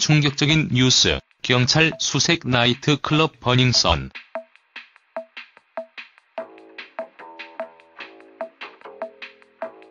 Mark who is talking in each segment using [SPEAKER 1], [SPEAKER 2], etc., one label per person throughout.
[SPEAKER 1] 충격적인 뉴스, 경찰 수색 나이트클럽 버닝썬.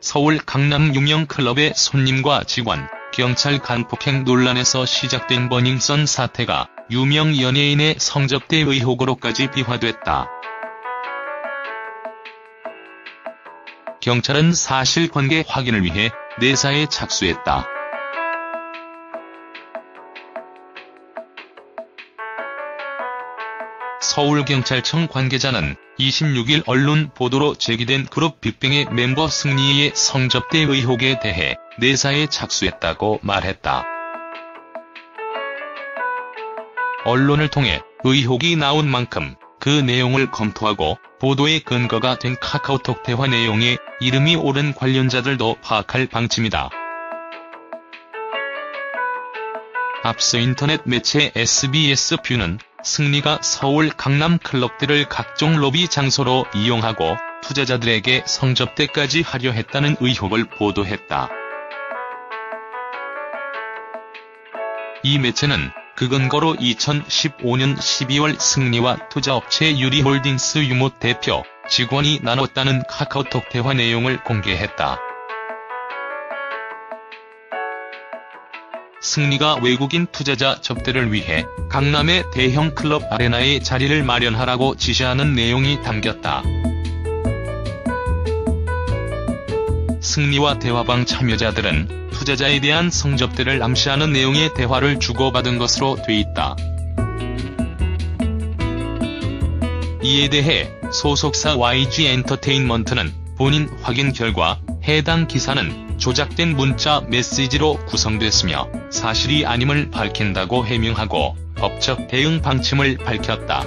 [SPEAKER 1] 서울 강남 유명 클럽의 손님과 직원, 경찰 간폭행 논란에서 시작된 버닝썬 사태가 유명 연예인의 성접대 의혹으로까지 비화됐다. 경찰은 사실관계 확인을 위해 내사에 착수했다. 서울경찰청 관계자는 26일 언론 보도로 제기된 그룹 빅뱅의 멤버 승리의 성접대 의혹에 대해 내사에 착수했다고 말했다. 언론을 통해 의혹이 나온 만큼 그 내용을 검토하고 보도의 근거가 된 카카오톡 대화 내용에 이름이 오른 관련자들도 파악할 방침이다. 앞서 인터넷 매체 SBS뷰는 승리가 서울 강남 클럽들을 각종 로비 장소로 이용하고 투자자들에게 성접대까지 하려 했다는 의혹을 보도했다. 이 매체는 그 근거로 2015년 12월 승리와 투자업체 유리홀딩스 유모 대표, 직원이 나눴다는 카카오톡 대화 내용을 공개했다. 승리가 외국인 투자자 접대를 위해 강남의 대형 클럽 아레나에 자리를 마련하라고 지시하는 내용이 담겼다. 승리와 대화방 참여자들은 투자자에 대한 성접대를 암시하는 내용의 대화를 주고받은 것으로 돼 있다. 이에 대해 소속사 YG 엔터테인먼트는 본인 확인 결과 해당 기사는 조작된 문자 메시지로 구성됐으며 사실이 아님을 밝힌다고 해명하고 법적 대응 방침을 밝혔다.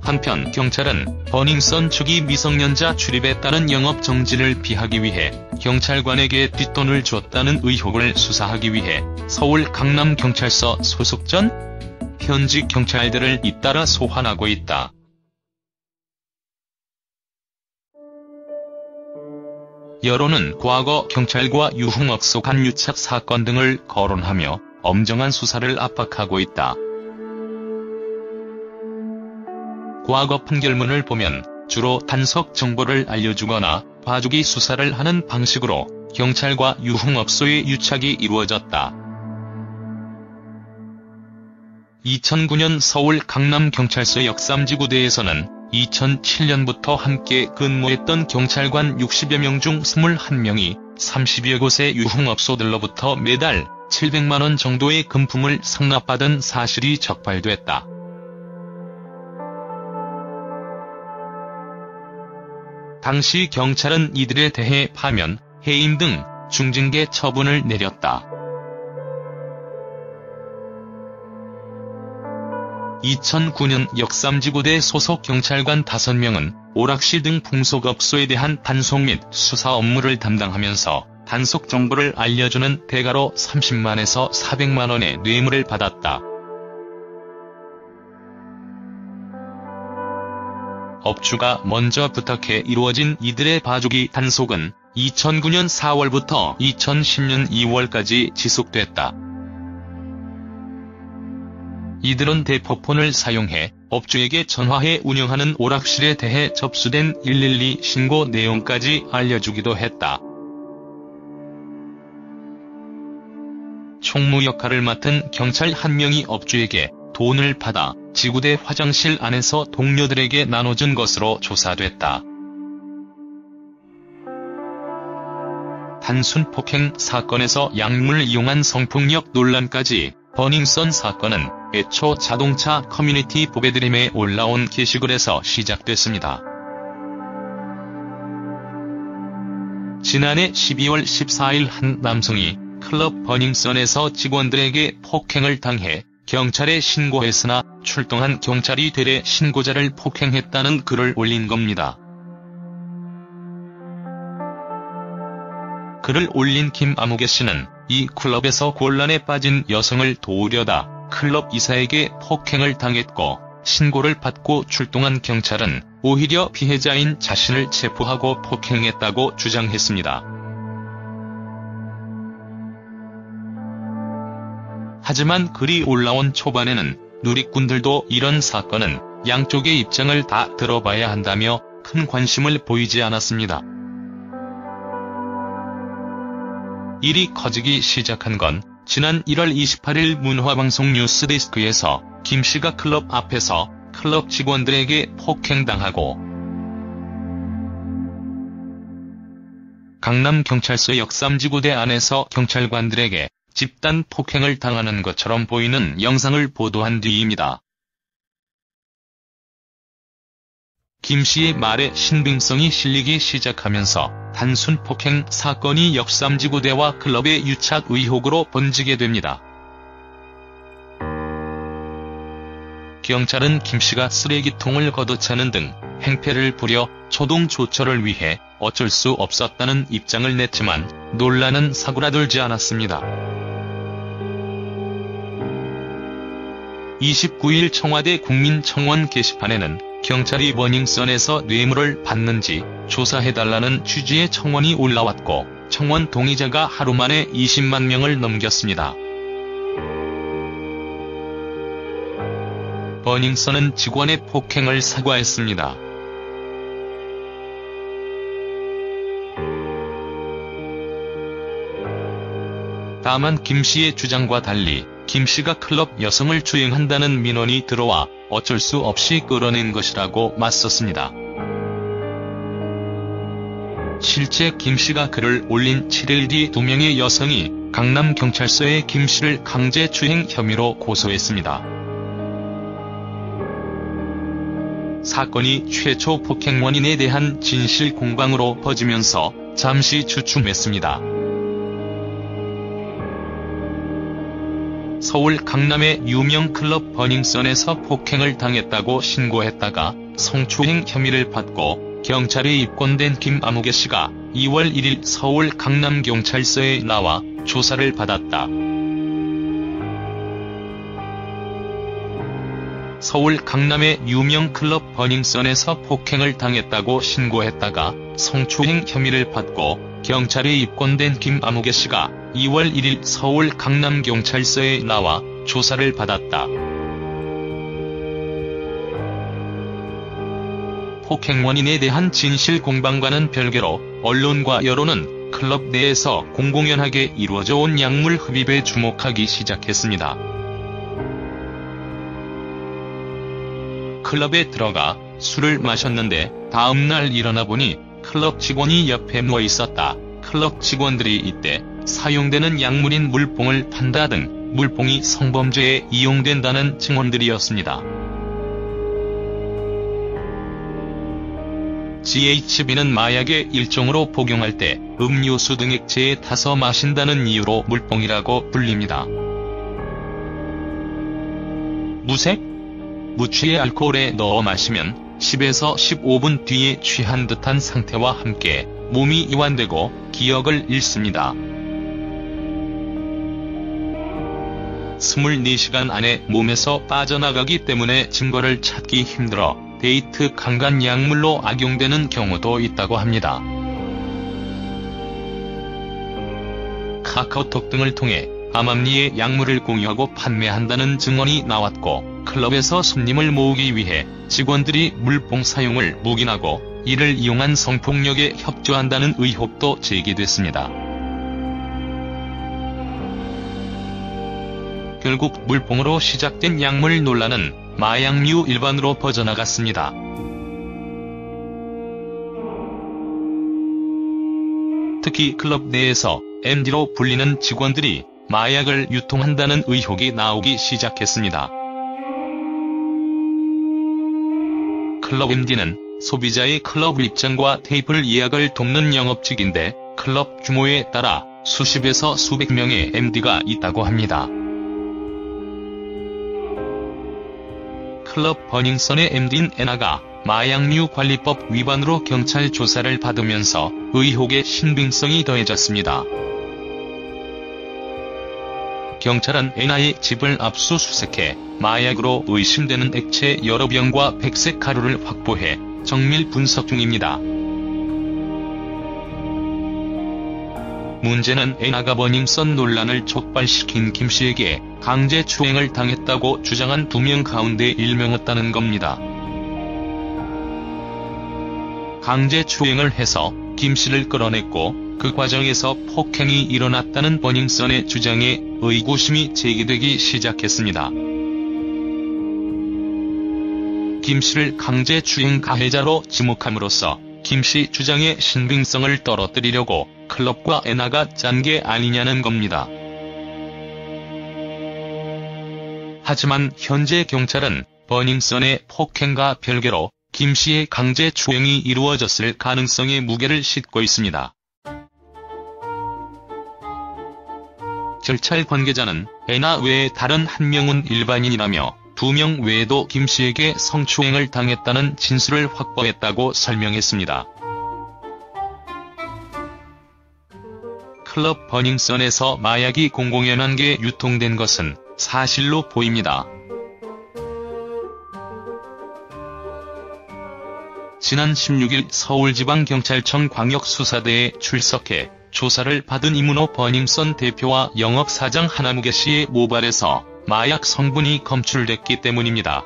[SPEAKER 1] 한편 경찰은 버닝썬 측이 미성년자 출입에 따른 영업정지를 피하기 위해 경찰관에게 뒷돈을 줬다는 의혹을 수사하기 위해 서울 강남경찰서 소속 전 현직 경찰들을 잇따라 소환하고 있다. 여론은 과거 경찰과 유흥업소 간 유착 사건 등을 거론하며 엄정한 수사를 압박하고 있다. 과거 판결문을 보면 주로 단속 정보를 알려주거나 봐주기 수사를 하는 방식으로 경찰과 유흥업소의 유착이 이루어졌다. 2009년 서울 강남경찰서 역삼지구대에서는 2007년부터 함께 근무했던 경찰관 60여 명 중 21명이 30여 곳의 유흥업소들로부터 매달 700만 원 정도의 금품을 상납받은 사실이 적발됐다. 당시 경찰은 이들에 대해 파면, 해임 등 중징계 처분을 내렸다. 2009년 역삼지구대 소속 경찰관 5명은 오락실 등 풍속업소에 대한 단속 및 수사 업무를 담당하면서 단속 정보를 알려주는 대가로 30만에서 400만 원의 뇌물을 받았다. 업주가 먼저 부탁해 이루어진 이들의 봐주기 단속은 2009년 4월부터 2010년 2월까지 지속됐다. 이들은 대포폰을 사용해 업주에게 전화해 운영하는 오락실에 대해 접수된 112 신고 내용까지 알려주기도 했다. 총무 역할을 맡은 경찰 한 명이 업주에게 돈을 받아 지구대 화장실 안에서 동료들에게 나눠준 것으로 조사됐다. 단순 폭행 사건에서 약물을 이용한 성폭력 논란까지 버닝썬 사건은 애초 자동차 커뮤니티 보배드림에 올라온 게시글에서 시작됐습니다. 지난해 12월 14일 한 남성이 클럽 버닝썬에서 직원들에게 폭행을 당해 경찰에 신고했으나 출동한 경찰이 되레 신고자를 폭행했다는 글을 올린 겁니다. 글을 올린 김아무개 씨는 이 클럽에서 곤란에 빠진 여성을 도우려다 클럽 이사에게 폭행을 당했고 신고를 받고 출동한 경찰은 오히려 피해자인 자신을 체포하고 폭행했다고 주장했습니다. 하지만 글이 올라온 초반에는 누리꾼들도 이런 사건은 양쪽의 입장을 다 들어봐야 한다며 큰 관심을 보이지 않았습니다. 일이 커지기 시작한 건 지난 1월 28일 문화방송 뉴스데스크에서 김씨가 클럽 앞에서 클럽 직원들에게 폭행당하고 강남경찰서 역삼지구대 안에서 경찰관들에게 집단 폭행을 당하는 것처럼 보이는 영상을 보도한 뒤입니다. 김씨의 말에 신빙성이 실리기 시작하면서 단순 폭행 사건이 역삼지구대와 클럽의 유착 의혹으로 번지게 됩니다. 경찰은 김씨가 쓰레기통을 걷어차는 등 행패를 부려 초동 조처를 위해 어쩔 수 없었다는 입장을 냈지만 논란은 사그라들지 않았습니다. 29일 청와대 국민청원 게시판에는 경찰이 버닝썬에서 뇌물을 받는지 조사해달라는 취지의 청원이 올라왔고 청원 동의자가 하루 만에 20만 명을 넘겼습니다. 버닝썬은 직원의 폭행을 사과했습니다. 다만 김씨의 주장과 달리 김씨가 클럽 여성을 주행한다는 민원이 들어와 어쩔 수 없이 끌어낸 것이라고 맞섰습니다. 실제 김씨가 글을 올린 7일 뒤 2명의 여성이 강남경찰서에 김씨를 강제추행 혐의로 고소했습니다. 사건이 최초 폭행 원인에 대한 진실 공방으로 퍼지면서 잠시 주춤했습니다. 서울 강남의 유명 클럽 버닝썬에서 폭행을 당했다고 신고했다가 성추행 혐의를 받고 경찰에 입건된 김아무개 씨가 2월 1일 서울 강남경찰서에 나와 조사를 받았다. 서울 강남의 유명 클럽 버닝썬에서 폭행을 당했다고 신고했다가 성추행 혐의를 받고 경찰에 입건된 김아무개 씨가 2월 1일 서울 강남경찰서에 나와 조사를 받았다. 폭행 원인에 대한 진실 공방과는 별개로 언론과 여론은 클럽 내에서 공공연하게 이루어져 온 약물 흡입에 주목하기 시작했습니다. 클럽에 들어가 술을 마셨는데 다음날 일어나 보니 클럽 직원이 옆에 누워 있었다. 클럽 직원들이 이때 사용되는 약물인 물뽕을 판다 등 물뽕이 성범죄에 이용된다는 증언들이었습니다. GHB는 마약의 일종으로 복용할 때 음료수 등 액체에 타서 마신다는 이유로 물뽕이라고 불립니다. 무색? 무취의 알코올에 넣어 마시면 10에서 15분 뒤에 취한 듯한 상태와 함께 몸이 이완되고 기억을 잃습니다. 24시간 안에 몸에서 빠져나가기 때문에 증거를 찾기 힘들어 데이트 강간 약물로 악용되는 경우도 있다고 합니다. 카카오톡 등을 통해 암암리에 약물을 공유하고 판매한다는 증언이 나왔고 클럽에서 손님을 모으기 위해 직원들이 물뽕 사용을 묵인하고 이를 이용한 성폭력에 협조한다는 의혹도 제기됐습니다. 결국 물뽕으로 시작된 약물 논란은 마약류 일반으로 퍼져나갔습니다. 특히 클럽 내에서 MD로 불리는 직원들이 마약을 유통한다는 의혹이 나오기 시작했습니다. 클럽 MD는 소비자의 클럽 입장과 테이블 예약을 돕는 영업직인데 클럽 규모에 따라 수십에서 수백 명의 MD가 있다고 합니다. 클럽 버닝썬의 MD인 애나가 마약류 관리법 위반으로 경찰 조사를 받으면서 의혹의 신빙성이 더해졌습니다. 경찰은 애나의 집을 압수수색해 마약으로 의심되는 액체 여러 병과 백색 가루를 확보해 정밀 분석 중입니다. 문제는 애나가 버닝썬 논란을 촉발시킨 김씨에게 강제추행을 당했다고 주장한 2명 가운데 1명이었다는 겁니다. 강제추행을 해서 김씨를 끌어냈고 그 과정에서 폭행이 일어났다는 버닝썬의 주장에 의구심이 제기되기 시작했습니다. 김씨를 강제추행 가해자로 지목함으로써 김씨 주장의 신빙성을 떨어뜨리려고 클럽과 애나가 짠 게 아니냐는 겁니다. 하지만 현재 경찰은 버닝썬의 폭행과 별개로 김씨의 강제추행이 이루어졌을 가능성에 무게를 싣고 있습니다. 경찰 관계자는 애나 외에 다른 1명은 일반인이라며 2명 외에도 김씨에게 성추행을 당했다는 진술을 확보했다고 설명했습니다. 클럽 버닝썬에서 마약이 공공연한 게 유통된 것은 사실로 보입니다. 지난 16일 서울지방경찰청 광역수사대에 출석해 조사를 받은 이문호 버닝썬 대표와 영업사장 하나무게 씨의 모발에서 마약 성분이 검출됐기 때문입니다.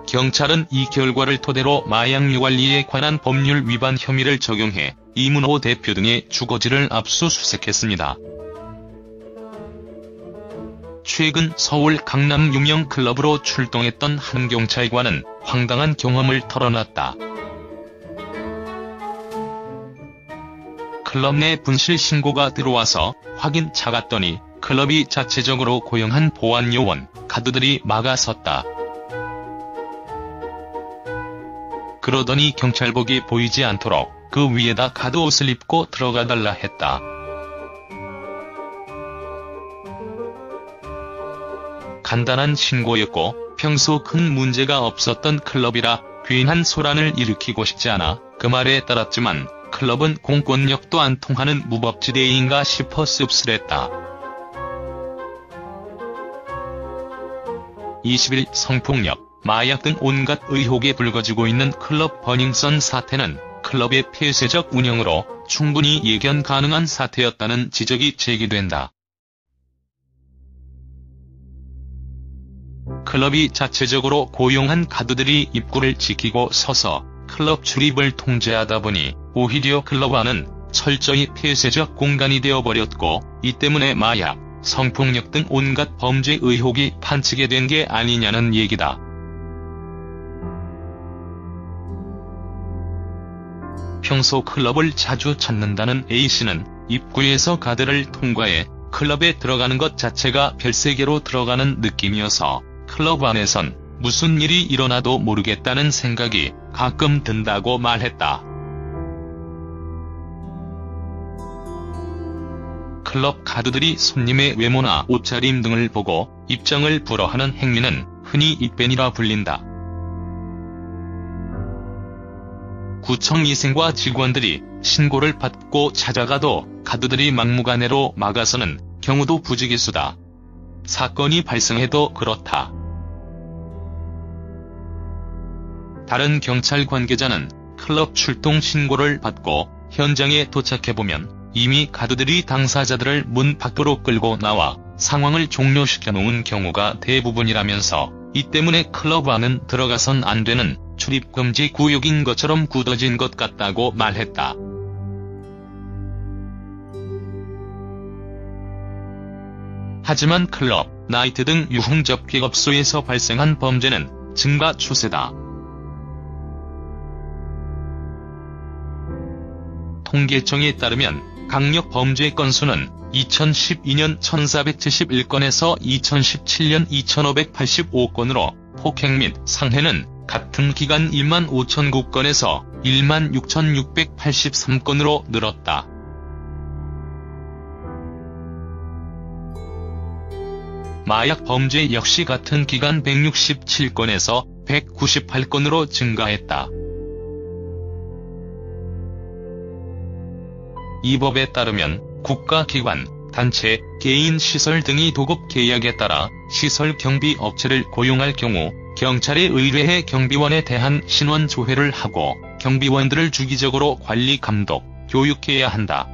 [SPEAKER 1] 경찰은 이 결과를 토대로 마약류 관리에 관한 법률 위반 혐의를 적용해 이문호 대표 등의 주거지를 압수수색했습니다. 최근 서울 강남 유명 클럽으로 출동했던 한 경찰관은 황당한 경험을 털어놨다. 클럽 내 분실 신고가 들어와서 확인차 갔더니 클럽이 자체적으로 고용한 보안요원, 가드들이 막아섰다. 그러더니 경찰복이 보이지 않도록 그 위에다 가드 옷을 입고 들어가달라 했다. 간단한 신고였고 평소 큰 문제가 없었던 클럽이라 괜한 소란을 일으키고 싶지 않아 그 말에 따랐지만 클럽은 공권력도 안 통하는 무법지대인가 싶어 씁쓸했다. 20일 성폭력, 마약 등 온갖 의혹에 불거지고 있는 클럽 버닝썬 사태는 클럽의 폐쇄적 운영으로 충분히 예견 가능한 사태였다는 지적이 제기된다. 클럽이 자체적으로 고용한 가드들이 입구를 지키고 서서 클럽 출입을 통제하다 보니 오히려 클럽 안은 철저히 폐쇄적 공간이 되어버렸고 이 때문에 마약, 성폭력 등 온갖 범죄 의혹이 판치게 된 게 아니냐는 얘기다. 평소 클럽을 자주 찾는다는 A씨는 입구에서 가드를 통과해 클럽에 들어가는 것 자체가 별세계로 들어가는 느낌이어서 클럽 안에선 무슨 일이 일어나도 모르겠다는 생각이 가끔 든다고 말했다. 클럽 가드들이 손님의 외모나 옷차림 등을 보고 입장을 불허하는 행위는 흔히 입밴이라 불린다. 구청 위생과 직원들이 신고를 받고 찾아가도 가드들이 막무가내로 막아서는 경우도 부지기수다. 사건이 발생해도 그렇다. 다른 경찰 관계자는 클럽 출동 신고를 받고 현장에 도착해보면 이미 가드들이 당사자들을 문 밖으로 끌고 나와 상황을 종료시켜 놓은 경우가 대부분이라면서 이 때문에 클럽 안은 들어가선 안 되는 출입금지 구역인 것처럼 굳어진 것 같다고 말했다. 하지만 클럽, 나이트 등 유흥접객업소에서 발생한 범죄는 증가 추세다. 통계청에 따르면 강력 범죄 건수는 2012년 1471건에서 2017년 2585건으로 폭행 및 상해는 같은 기간 15,009건에서 16,683건으로 늘었다. 마약 범죄 역시 같은 기간 167건에서 198건으로 증가했다. 이 법에 따르면 국가기관, 단체, 개인 시설 등이 도급 계약에 따라 시설 경비 업체를 고용할 경우 경찰에 의뢰해 경비원에 대한 신원 조회를 하고 경비원들을 주기적으로 관리 감독, 교육해야 한다.